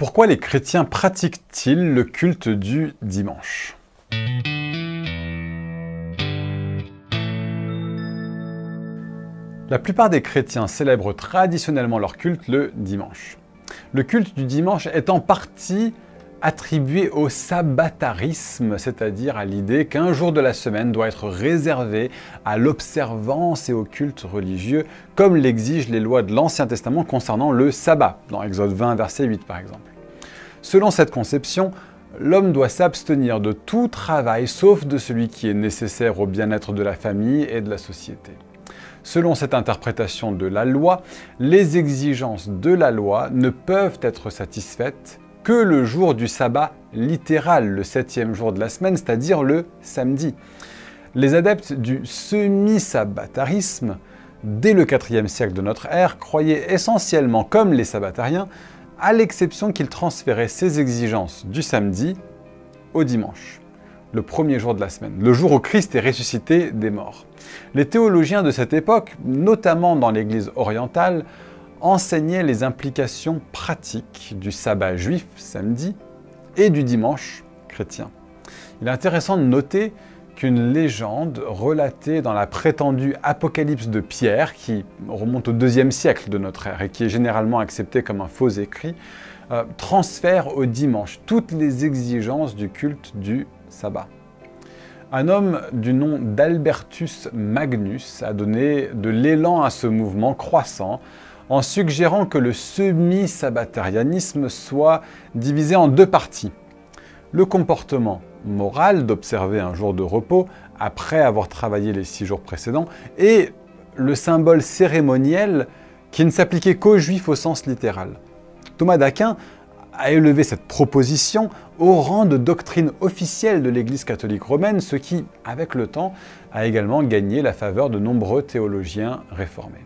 Pourquoi les chrétiens pratiquent-ils le culte du dimanche? La plupart des chrétiens célèbrent traditionnellement leur culte le dimanche. Le culte du dimanche est en partie attribué au sabbatarisme, c'est-à-dire à l'idée qu'un jour de la semaine doit être réservé à l'observance et au culte religieux, comme l'exigent les lois de l'Ancien Testament concernant le sabbat, dans Exode 20, verset 8 par exemple. Selon cette conception, l'homme doit s'abstenir de tout travail sauf de celui qui est nécessaire au bien-être de la famille et de la société. Selon cette interprétation de la loi, les exigences de la loi ne peuvent être satisfaites que le jour du sabbat littéral, le 7e jour de la semaine, c'est-à-dire le samedi. Les adeptes du semi-sabbatarisme, dès le IVe siècle de notre ère, croyaient essentiellement, comme les sabbatariens, à l'exception qu'ils transféraient ces exigences du samedi au dimanche, le premier jour de la semaine, le jour où Christ est ressuscité des morts. Les théologiens de cette époque, notamment dans l'Église orientale, enseignaient les implications pratiques du sabbat juif, samedi, et du dimanche chrétien. Il est intéressant de noter qu'une légende relatée dans la prétendue Apocalypse de Pierre, qui remonte au IIe siècle de notre ère et qui est généralement acceptée comme un faux écrit, transfère au dimanche toutes les exigences du culte du sabbat. Un homme du nom d'Albertus Magnus a donné de l'élan à ce mouvement croissant en suggérant que le semi-sabbatarianisme soit divisé en deux parties. Le comportement moral d'observer un jour de repos après avoir travaillé les 6 jours précédents et le symbole cérémoniel qui ne s'appliquait qu'aux juifs au sens littéral. Thomas d'Aquin a élevé cette proposition au rang de doctrine officielle de l'Église catholique romaine, ce qui, avec le temps, a également gagné la faveur de nombreux théologiens réformés.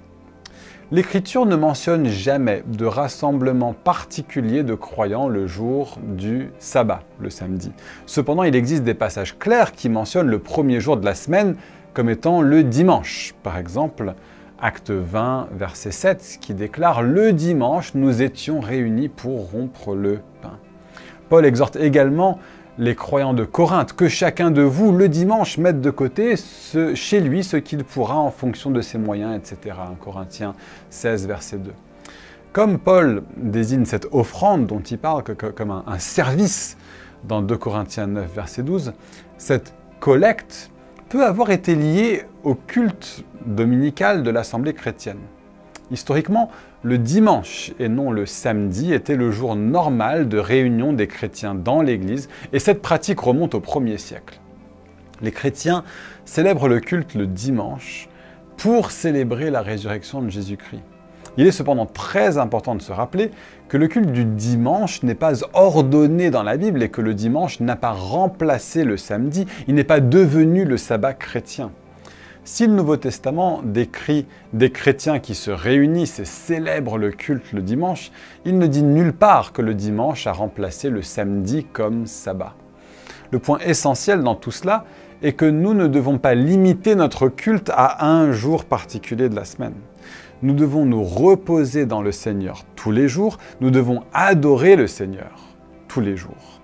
L'Écriture ne mentionne jamais de rassemblement particulier de croyants le jour du sabbat, le samedi. Cependant, il existe des passages clairs qui mentionnent le premier jour de la semaine comme étant le dimanche. Par exemple, Acte 20, verset 7, qui déclare « Le dimanche, nous étions réunis pour rompre le pain ». Paul exhorte également les croyants de Corinthe que chacun de vous, le dimanche, mette de côté chez lui ce qu'il pourra en fonction de ses moyens, etc. 1 Corinthiens 16, verset 2. Comme Paul désigne cette offrande dont il parle comme un service dans 2 Corinthiens 9, verset 12, cette collecte peut avoir été liée au culte dominical de l'Assemblée chrétienne. Historiquement, le dimanche et non le samedi était le jour normal de réunion des chrétiens dans l'Église et cette pratique remonte au 1er siècle. Les chrétiens célèbrent le culte le dimanche pour célébrer la résurrection de Jésus-Christ. Il est cependant très important de se rappeler que le culte du dimanche n'est pas ordonné dans la Bible et que le dimanche n'a pas remplacé le samedi, il n'est pas devenu le sabbat chrétien. Si le Nouveau Testament décrit des chrétiens qui se réunissent et célèbrent le culte le dimanche, il ne dit nulle part que le dimanche a remplacé le samedi comme sabbat. Le point essentiel dans tout cela est que nous ne devons pas limiter notre culte à un jour particulier de la semaine. Nous devons nous reposer dans le Seigneur tous les jours, nous devons adorer le Seigneur tous les jours.